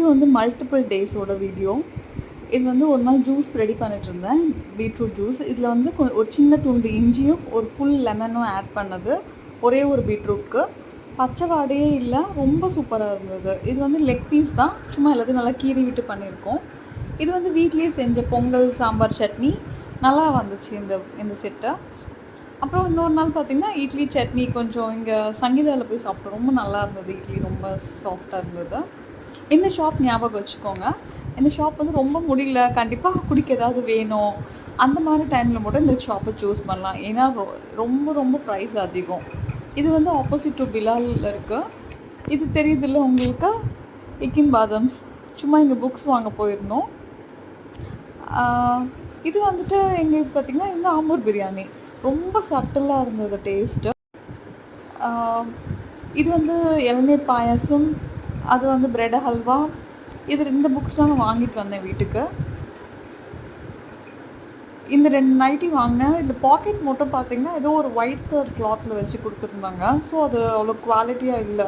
Video வந்து multiple டேஸோட video. இது வந்து ஒரு நாள் ஜூஸ் ரெடி பண்ணிட்டுருந்தேன், பீட்ரூட் ஜூஸ். இதில் வந்து ஒரு சின்ன துண்டு இஞ்சியும் ஒரு ஃபுல் லெமனும் ஆட் பண்ணது, ஒரே ஒரு பீட்ரூட்க்கு. பச்சை வாடையே இல்லை, ரொம்ப சூப்பராக இருந்தது. இது வந்து லெக் பீஸ் தான், சும்மா எல்லாத்தையும் நல்லா கீறி விட்டு பண்ணியிருக்கோம். இது வந்து வீட்லேயே செஞ்ச பொங்கல் சாம்பார் சட்னி நல்லா வந்துச்சு இந்த செட்டை. அப்புறம் இன்னொரு நாள் பார்த்திங்கன்னா இட்லி சட்னி கொஞ்சம் இங்கே சங்கீதாவில் போய் சாப்பிட்டோம். ரொம்ப நல்லா இருந்தது, இட்லி ரொம்ப சாஃப்டாக இருந்தது. இந்த ஷாப் ஞாபகம் வச்சுக்கோங்க. இந்த ஷாப் வந்து ரொம்ப முடியல, கண்டிப்பாக குடிக்க ஏதாவது வேணும், அந்த மாதிரி டைமில் மட்டும் இந்த ஷாப்பை சூஸ் பண்ணலாம். ஏன்னா ரொம்ப ரொம்ப ப்ரைஸ் அதிகம். இது வந்து ஆப்போசிட் டு பிலாலில் இருக்குது. இது தெரியுதில்ல உங்களுக்கு, இக்கின் பாதம்ஸ். சும்மா இங்கே புக்ஸ் வாங்க போயிருந்தோம். இது வந்துட்டு எங்களுக்கு பார்த்திங்கன்னா இந்த ஆம்பூர் பிரியாணி ரொம்ப சட்டிலாக இருந்தது டேஸ்ட்டு. இது வந்து இளநீர் பாயாசம், அது வந்து பிரெட் ஹல்வா. இந்த புக்ஸ்லாம் நான் வாங்கிட்டு வந்தேன் வீட்டுக்கு. இந்த 2 நைட்டி வாங்கினேன். இதில் பாக்கெட் மட்டும் பார்த்திங்கன்னா ஏதோ ஒரு ஒயிட் கலர் கிளாத்தில் வச்சு கொடுத்துருந்தாங்க. ஸோ அது அவ்வளோ குவாலிட்டியாக இல்லை.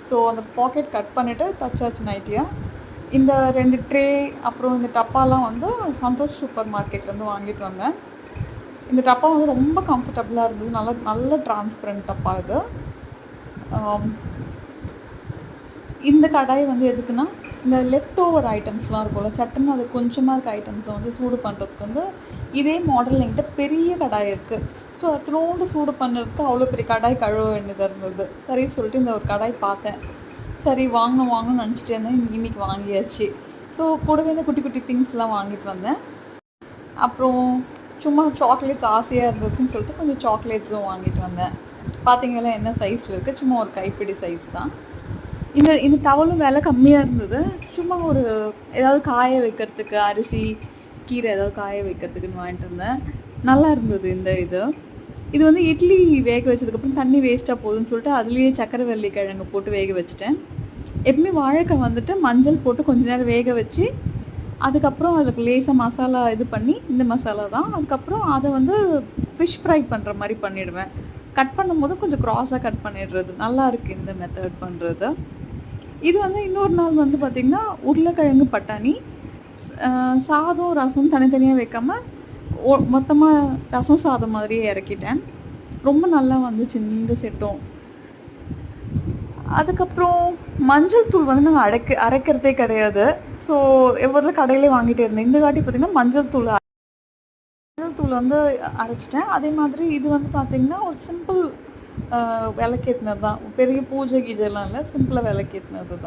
ஸோ அந்த பாக்கெட் கட் பண்ணிவிட்டு தச்சாச்சு நைட்டியாக. இந்த 2 ட்ரே அப்புறம் இந்த டப்பாலாம் வந்து சந்தோஷ் சூப்பர் மார்க்கெட்லேருந்து வாங்கிட்டு வந்தேன். இந்த டப்பா வந்து ரொம்ப கம்ஃபர்டபுளாக இருந்தது, நல்ல டிரான்ஸ்பரண்ட் டப்பா இது. இந்த கடாய் வந்து எதுக்குன்னா, இந்த லெஃப்ட் ஓவர் ஐட்டம்ஸ்லாம் இருக்கும்ல, சட்டுன்னு அது கொஞ்சமாக இருக்க ஐட்டம்ஸை வந்து சூடு பண்ணுறதுக்கு வந்து இதே மாடல் என்கிட்ட பெரிய கடாய் இருக்குது. ஸோ அத்தனோண்டு சூடு பண்ணுறதுக்கு அவ்வளோ பெரிய கடாய் கழுவ வேண்டியதாக இருந்தது. சரி சொல்லிட்டு இந்த ஒரு கடாய் பார்த்தேன். சரி வாங்கணும்னு நினச்சிட்டே இருந்தேன். இன்றைக்கி வாங்கியாச்சு. ஸோ கூடவே இந்த குட்டி குட்டி திங்ஸ்லாம் வாங்கிட்டு வந்தேன். அப்புறம் சும்மா சாக்லேட்ஸ் ஆசையாக இருந்துச்சுன்னு சொல்லிட்டு கொஞ்சம் சாக்லேட்ஸும் வாங்கிட்டு வந்தேன். பார்த்தீங்களா என்ன சைஸில் இருக்குது, சும்மா ஒரு கைப்பிடி சைஸ் தான். இந்த டவலும் விலை கம்மியாக இருந்தது. சும்மா ஒரு ஏதாவது காய வைக்கிறதுக்கு, அரிசி கீரை ஏதாவது காய வைக்கிறதுக்குன்னு வாங்கிட்டு இருந்தேன். நல்லா இருந்தது இது வந்து இட்லி வேக வச்சதுக்கப்புறம் தண்ணி வேஸ்ட்டாக போகுதுன்னு சொல்லிட்டு அதுலேயே சக்கரவள்ளி கிழங்கு போட்டு வேக வச்சுட்டேன். எப்பவுமே வாழைக்காய் வந்துட்டு மஞ்சள் போட்டு கொஞ்சம் நேரம் வேக வச்சு அதுக்கப்புறம் அதுக்கு லேசாக மசாலா இது பண்ணி, இந்த மசாலா தான், அதுக்கப்புறம் அதை வந்து ஃபிஷ் ஃப்ரை பண்ணுற மாதிரி பண்ணிவிடுவேன். கட் பண்ணும்போது கொஞ்சம் க்ராஸாக கட் பண்ணிடுறது. நல்லா இருக்குது இந்த மெத்தட் பண்ணுறது. இது வந்து இன்னொரு நாள் வந்து பார்த்திங்கன்னா உருளைக்கிழங்கு பட்டாணி சாதம் ரசம் தனித்தனியாக வைக்காமல் மொத்தமாக ரசம் சாதம் மாதிரியே இறக்கிட்டேன். ரொம்ப நல்லா வந்துச்சு இந்த செட்டும். அதுக்கப்புறம் மஞ்சள் தூள் வந்து நாங்கள் அரைக்கிறதே கிடையாது. ஸோ எவ்வளோ கடையிலே வாங்கிட்டே இருந்தேன். இந்த வாட்டி பார்த்திங்கன்னா மஞ்சள் தூள் வந்து அரைச்சிட்டேன். அதே மாதிரி இது வந்து பார்த்திங்கன்னா ஒரு சிம்பிள் விளக்கேற்றினது தான், பெரிய பூஜை கீஜெல்லாம் இல்லை, சிம்பிளாக விளக்கேற்றினது தான்.